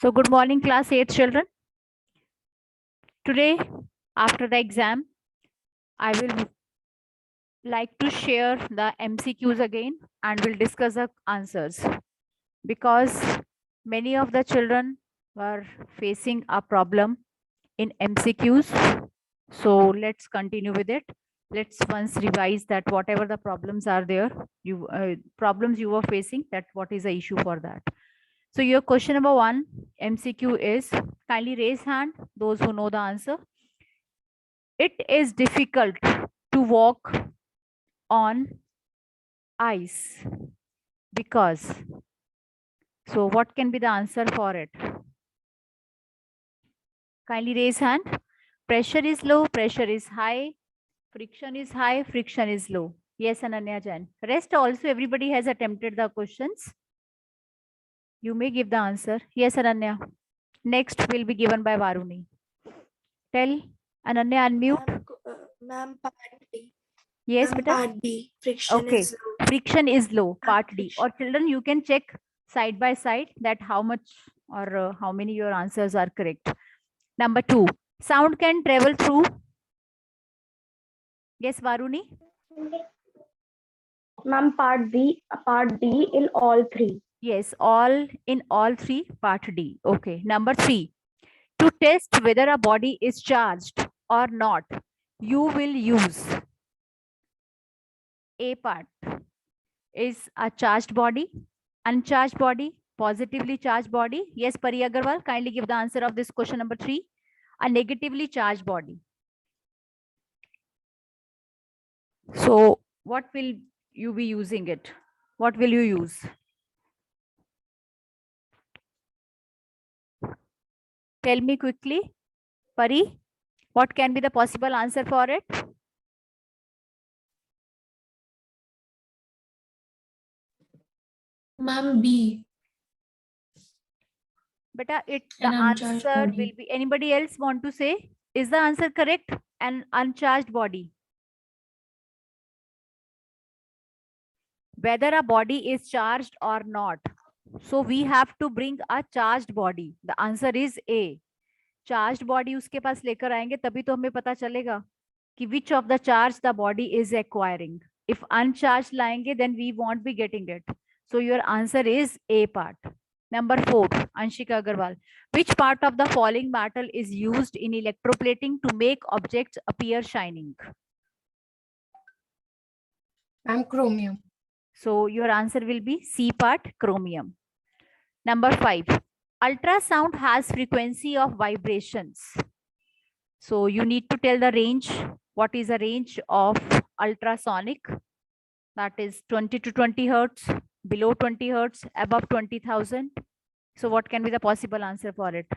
So good morning, class 8 children. Today, after the exam, I will like to share the MCQs again and we'll discuss the answers because many of the children were facing a problem in MCQs. So let's continue with it. Let's once revise that whatever the problems are there, problems you were facing, that what is the issue for that. So your question number 1 MCQ is, kindly raise hand those who know the answer. It is difficult to walk on ice because. So what can be the answer for it? Kindly raise hand. Pressure is low, pressure is high, friction is high, friction is low. Yes, Ananya Jain. Rest also everybody has attempted the questions. You may give the answer. Yes, Ananya. Next will be given by Varuni. Tell Ananya, unmute. Ma'am, part D. Yes, Ma'am, beta. part D. Friction Okay. is low. Friction is low, part D. Friction. Or children, you can check side by side that how much or how many your answers are correct. Number 2, sound can travel through. Yes, Varuni. Ma'am, part D in all three. Yes, all in all three, part D. Okay. Number 3, to test whether a body is charged or not, you will use A part is a charged body, uncharged body, positively charged body. Yes, Pari Agarwal, kindly give the answer of this question number 3. A negatively charged body. So what will you be using it? What will you use? Tell me quickly, Pari, what can be the possible answer for it? Ma'am, B. Beta, the An uncharged answer body. will be, anybody else want to say? Is the answer correct? An uncharged body. Whether a body is charged or not. So we have to bring a charged body. The answer is A. Charged body उसके पास लेकर आएंगे तभी तो हमें पता चलेगा कि which of the charge the body is acquiring. If uncharged लाएंगे then we won't be getting it. So your answer is A part. Number 4, Anshika Agarwal. Which part of the falling metal is used in electroplating to make objects appear shining? Ma'am, chromium. So your answer will be C part, chromium. Number 5, ultrasound has frequency of vibrations. So you need to tell the range. What is the range of ultrasonic? That is 20 to 20 hertz, below 20 hertz, above 20,000. So what can be the possible answer for it?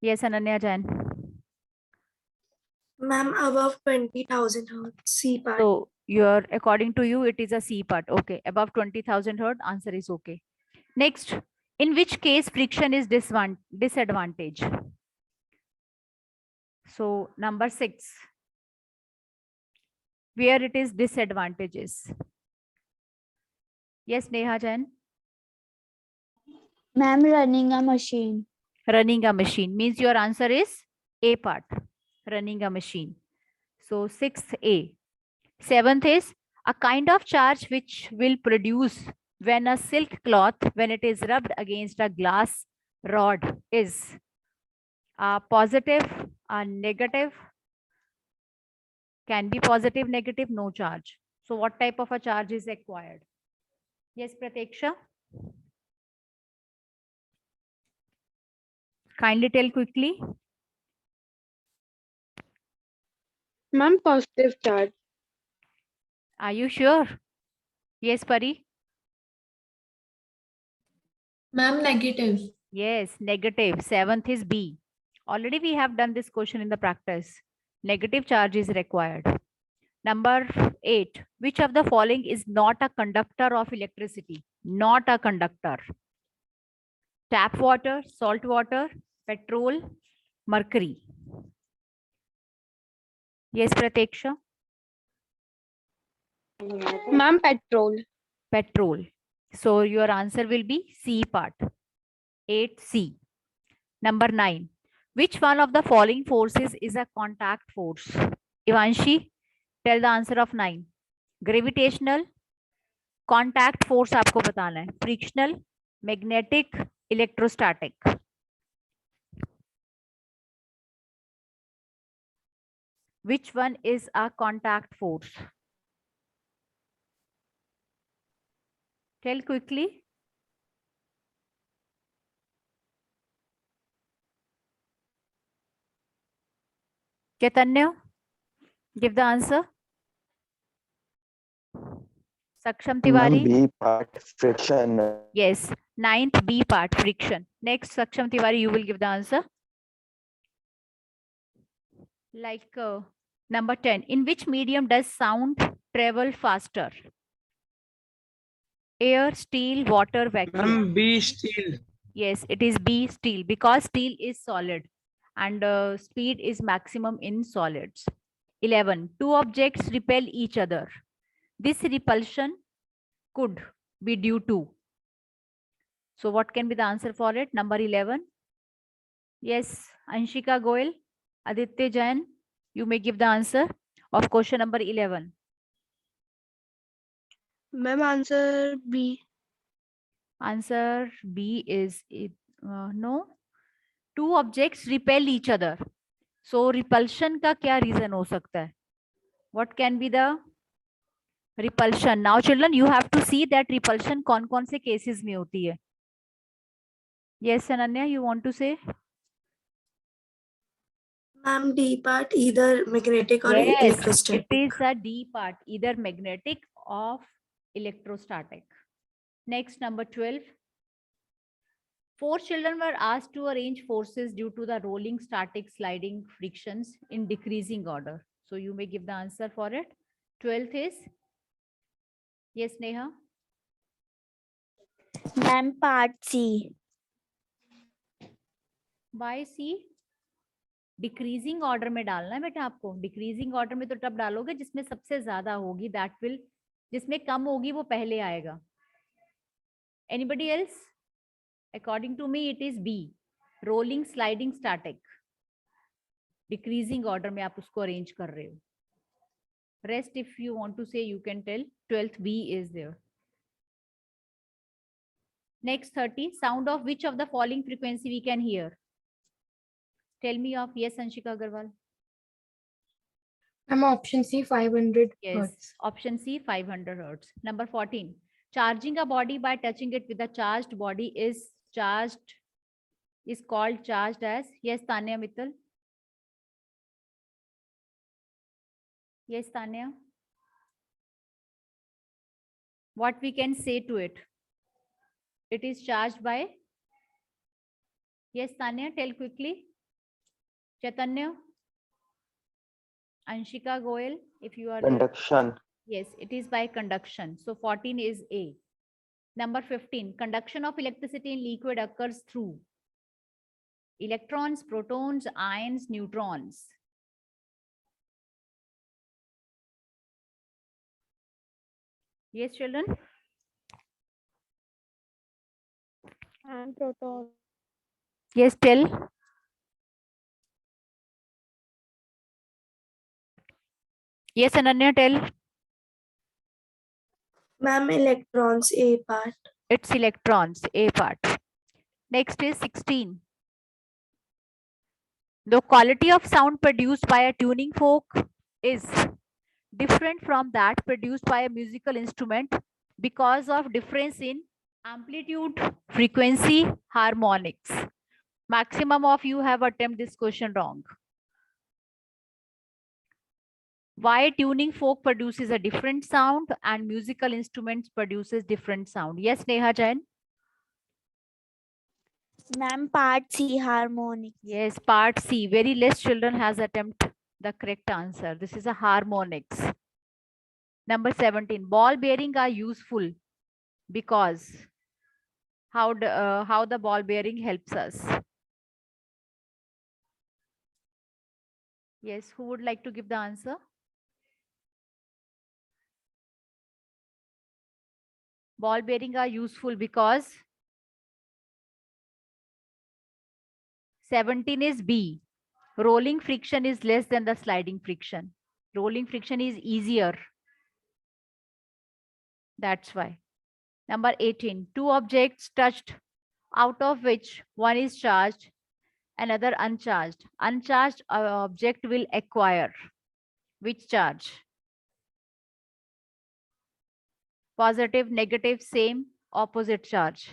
Yes, Ananya Jain. Ma'am, above 20,000 hertz. C part. So according to you, it is a C part. Okay, above 20,000 hertz, answer is okay. Next, in which case friction is disadvantage? So number 6, where it is disadvantages. Yes, Neha Jain. Ma'am, running a machine. Running a machine means your answer is A part, running a machine. So 6th A. 7th is a kind of charge which will produce when a silk cloth, when it is rubbed against a glass rod, is a positive, a negative, can be positive, negative, no charge. So what type of a charge is acquired? Yes, Prateksha. Kindly tell quickly. Ma'am, positive charge. Are you sure? Yes, Pari. Ma'am, negative. Yes, negative. 7th is B. Already we have done this question in the practice. Negative charge is required. Number 8. Which of the following is not a conductor of electricity? Not a conductor. Tap water, salt water, petrol, mercury. Yes, Prateksha. Ma'am, petrol. Petrol. So your answer will be C part. 8C. Number 9. Which one of the following forces is a contact force? Ivanshi, tell the answer of 9. Gravitational, contact force आपको बताना है. Frictional, magnetic, electrostatic. Which one is a contact force? Tell quickly. Chaitanya, give the answer. Saksham Tiwari. B part, friction. Yes, 9th B part, friction. Next, Saksham Tiwari, you will give the answer. Like number 10. In which medium does sound travel faster? Air, steel, water, vacuum. B steel. Yes, it is B, steel, because steel is solid and speed is maximum in solids. 11. Two objects repel each other. This repulsion could be due to. So what can be the answer for it? Number 11. Yes, Anshika Goel, Aditya Jain, you may give the answer of question number 11. Ma'am, answer B. Answer B is no. Two objects repel each other. So repulsion का क्या reason हो सकता है? What can be the repulsion? Now children, you have to see that repulsion कौन-कौन से cases में होती है. Yes, Ananya, you want to say? Ma'am, D part, either magnetic or Yes, electrostatic. it is a D part, either magnetic or electrostatic. Next, number 12. 4 children were asked to arrange forces due to the rolling, static, sliding frictions in decreasing order. So you may give the answer for it. 12th is? Yes, Neha? Ma'am, part C. Why C? Decreasing order में डालना है बेटा आपको. Decreasing order में तो तब डालोगे जिसमें सबसे ज्यादा होगी, दैट विल, जिसमें कम होगी वो पहले आएगा. Anybody else? According to me it is B, rolling, sliding, static. Decreasing order में आप उसको अरेंज कर रहे हो. Rest if you want to say you can tell. 12th B is there. Next 30. Sound of which of the following frequency we can hear? Tell me of. Yes, Anshika Agarwal. Ma'am, option C, 500 Yes, hertz. option C, 500 hertz. Number 14. Charging a body by touching it with a charged body is called charged as. Yes, Tanya Mittal. Yes, Tanya. What we can say to it? It is charged by. Yes, Tanya, tell quickly. Chaitanya, Anshika Goel, if you are there. Conduction. Yes, it is by conduction. So 14 is A. Number 15. Conduction of electricity in liquid occurs through electrons, protons, ions, neutrons. Yes, children? And proton. Yes, tell. Yes, Ananya, tell. Ma'am, electrons, A part. It's electrons, A part. Next is 16. The quality of sound produced by a tuning fork is different from that produced by a musical instrument because of difference in amplitude, frequency, harmonics. Maximum of you have attempted this question wrong. Why tuning fork produces a different sound and musical instruments produces different sound? Yes, Neha Jain. Ma'am, part C, harmonic. Yes, part C. Very less children has attempted the correct answer. This is a harmonics. Number 17. Ball bearing are useful because how the ball bearing helps us? Yes, who would like to give the answer? Ball bearing are useful because 17 is B. Rolling friction is less than the sliding friction. Rolling friction is easier. That's why. Number 18, two objects touched, out of which one is charged, another uncharged. Uncharged object will acquire which charge? Positive, negative, same, opposite charge.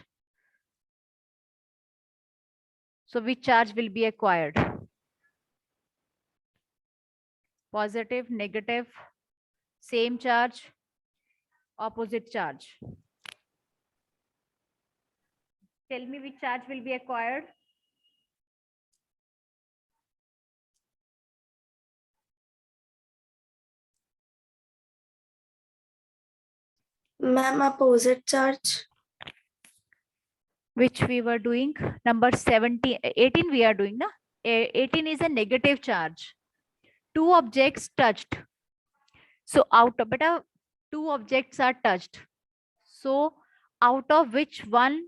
So which charge will be acquired? Positive, negative, same charge, opposite charge. Tell me which charge will be acquired. Ma'am, opposite charge. Which we were doing. Number 17, 18 we are doing. Na? 18 is a negative charge. Two objects touched. So out of beta, two objects are touched. So out of which one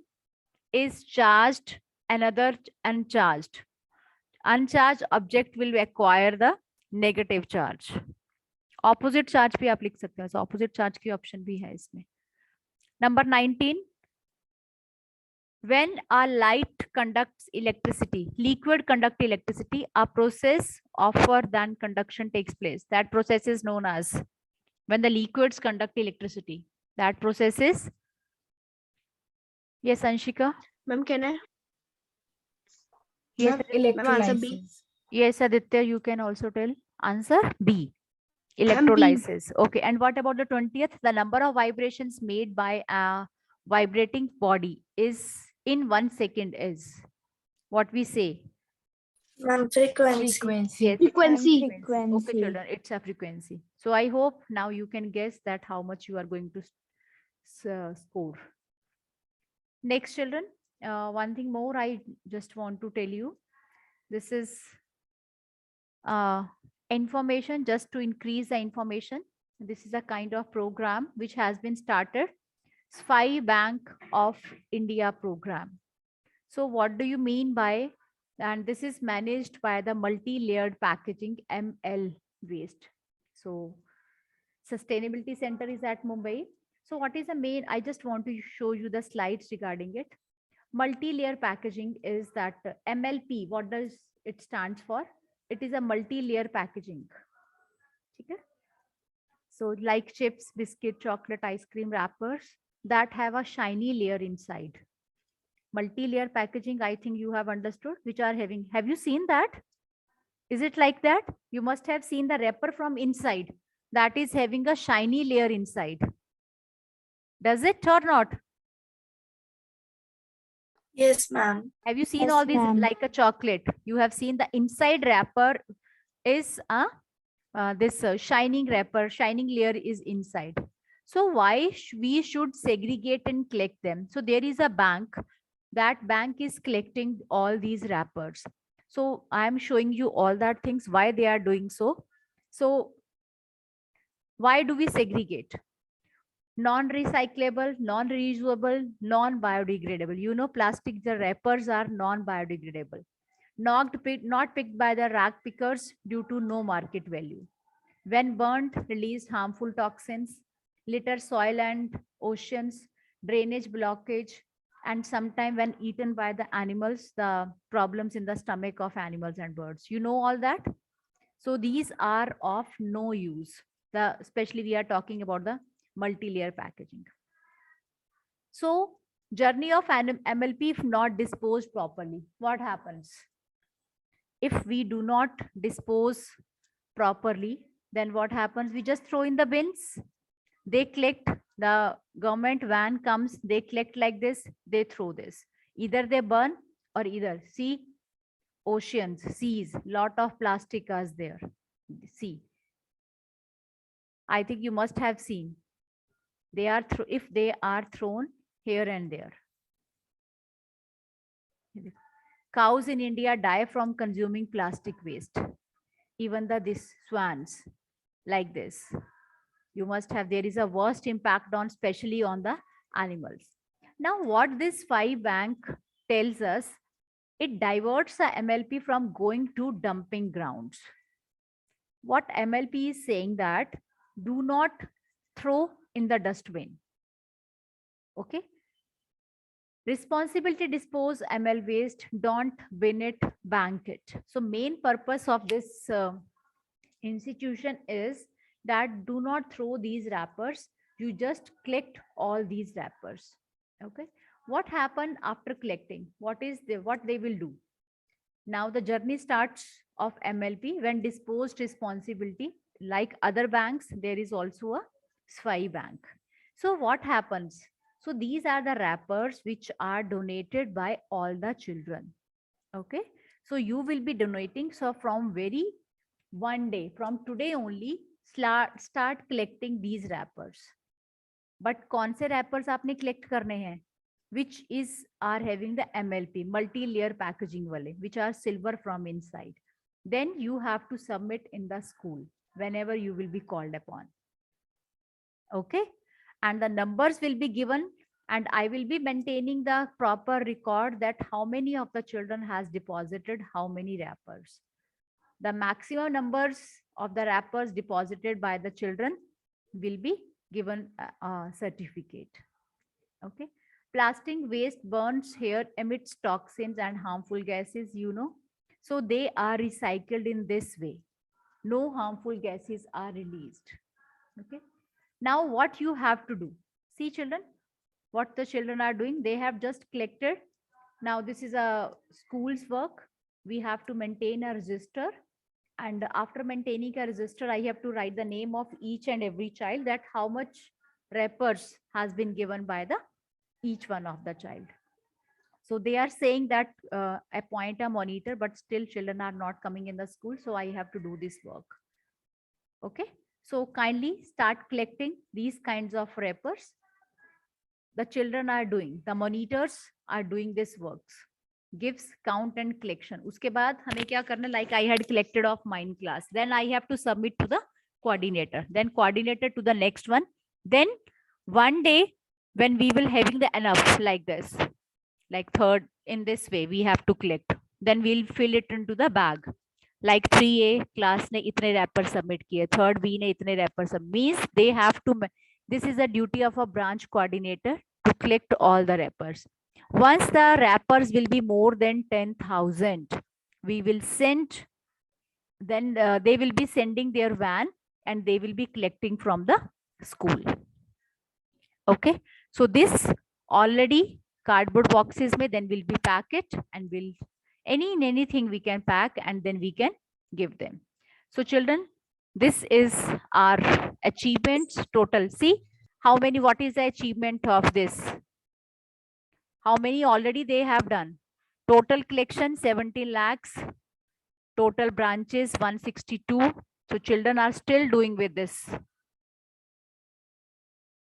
is charged, another uncharged. Uncharged object will acquire the negative charge. Opposite charge भी आप लिख सकते हैं. So opposite charge की option भी है इसमें. Number 19. When a light conducts electricity, liquid conduct electricity, a process offer than conduction takes place. That process is known as, when the liquids conduct electricity, that process is, yes, Anshika? Ma'am, can I? Yes, Ma'am, answer B. yes, Aditya, you can also tell. Answer B. Ma'am, B. Electrolysis. Okay, and what about the 20th? The number of vibrations made by a vibrating body is in 1 second is what we say. Ma'am, frequency. Yes, Frequency. Okay, children, it's a frequency. So I hope now you can guess that how much you are going to score. Next, children, one thing more I just want to tell you. This is information just to increase the information. This is a kind of program which has been started. SPI Bank of India program. So what do you mean by, and this is managed by the multi-layered packaging ML waste. So sustainability center is at Mumbai. So what is the main, I just want to show you the slides regarding it. Multi-layer packaging is that MLP, what does it stands for? It is a multi-layer packaging. Okay? So like chips, biscuit, chocolate, ice cream wrappers that have a shiny layer inside. Multi-layer packaging, I think you have understood, which are having, have you seen that? Is it like that? You must have seen the wrapper from inside that is having a shiny layer inside. Does it or not? Yes, ma'am. Have you seen Yes, all these ma'am. like a chocolate? You have seen the inside wrapper is this shining wrapper, shining layer is inside. So why we should segregate and collect them? So there is a bank. That bank is collecting all these wrappers. So I am showing you all that things, why they are doing so. So why do we segregate? Non-recyclable, non-reusable, non-biodegradable. You know, plastic, the wrappers are non-biodegradable. Not picked by the rag pickers due to no market value. When burnt, released harmful toxins, litter soil and oceans, drainage blockage, and sometime when eaten by the animals, the problems in the stomach of animals and birds. You know all that? So these are of no use. Especially we are talking about the multi-layer packaging. So journey of MLP, if not disposed properly, what happens? If we do not dispose properly, then what happens? We just throw in the bins. They collect, the government van comes, they collect like this, they throw this. Either they burn or either, see, oceans, seas, lot of plastic is there. See, I think you must have seen. They are if they are thrown here and there. Cows in India die from consuming plastic waste. Even this swans like this. You must have, there is a worst impact on, especially on the animals. Now what this SPI Bank tells us, it diverts the MLP from going to dumping grounds. What MLP is saying that do not throw in the dustbin. Okay. Responsibility dispose ML waste, don't bin it, bank it. So main purpose of this institution is that do not throw these wrappers. You just collect all these wrappers. Okay. What happened after collecting? What they will do? Now the journey starts of MLP when disposed responsibility. Like other banks, there is also a SWI bank. So what happens? So these are the wrappers which are donated by all the children. Okay. So you will be donating. So from very one day, from today only, start collecting these wrappers. But कौन से wrappers आपने collect करने हैं? Which are having the MLP, multi-layer packaging wale, which are silver from inside. Then you have to submit in the school whenever you will be called upon. Okay. And the numbers will be given, and I will be maintaining the proper record that how many of the children has deposited how many wrappers. The maximum numbers of the wrappers deposited by the children will be given a certificate. Okay. Plastic waste burns here, emits toxins and harmful gases, So they are recycled in this way. No harmful gases are released. Okay. Now what you have to do? See children, what the children are doing, they have just collected. Now this is a school's work. We have to maintain a register. And after maintaining a register, I have to write the name of each and every child, that how much wrappers has been given by each one of the child. So they are saying that appoint a monitor, but still children are not coming in the school. So I have to do this work. Okay. So kindly start collecting these kinds of wrappers. The children are doing, the monitors are doing this works. Gives, count and collection. Uske baad hame kya karna, like I had collected of mine class. Then I have to submit to the coordinator. Then coordinator to the next one. Then one day when we will having the enough like this, like third in this way, we have to collect. Then we'll fill it into the bag. Like 3A class ne itne wrapper submit kiye, third B ne itne wrapper submit. Means they have to, this is a duty of a branch coordinator to collect all the wrappers. Once the wrappers will be more than 10,000, we will send, then they will be sending their van and they will be collecting from the school. Okay. So this already cardboard boxes may then will be pack it, and will anything we can pack and then we can give them. So children, this is our achievements total. See how many, what is the achievement of this? How many already they have done? Total collection 70 lakhs, total branches 162. So children are still doing with this.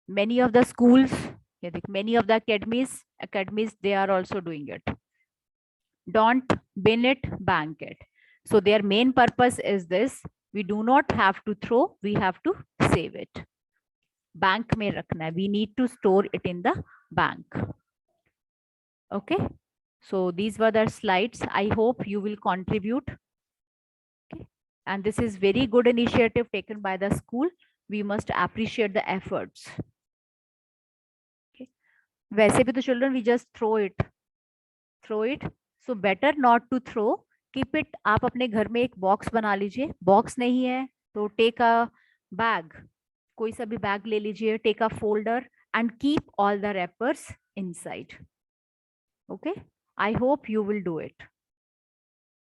Many of the schools, many of the academies, they are also doing it. Don't bin it, bank it. So their main purpose is this: we do not have to throw, we have to save it. Bank mein rakhna hai. We need to store it in the bank. Okay. So these were the slides. I hope you will contribute. Okay. And this is very good initiative taken by the school. We must appreciate the efforts. वैसे भी तो children, we just throw it. So better not to throw. Keep it. आप अपने घर में एक box बना लीजिए. Box नहीं है तो take a bag. कोई सा भी bag ले लीजिए. Take a folder and keep all the wrappers inside. Okay. I hope you will do it.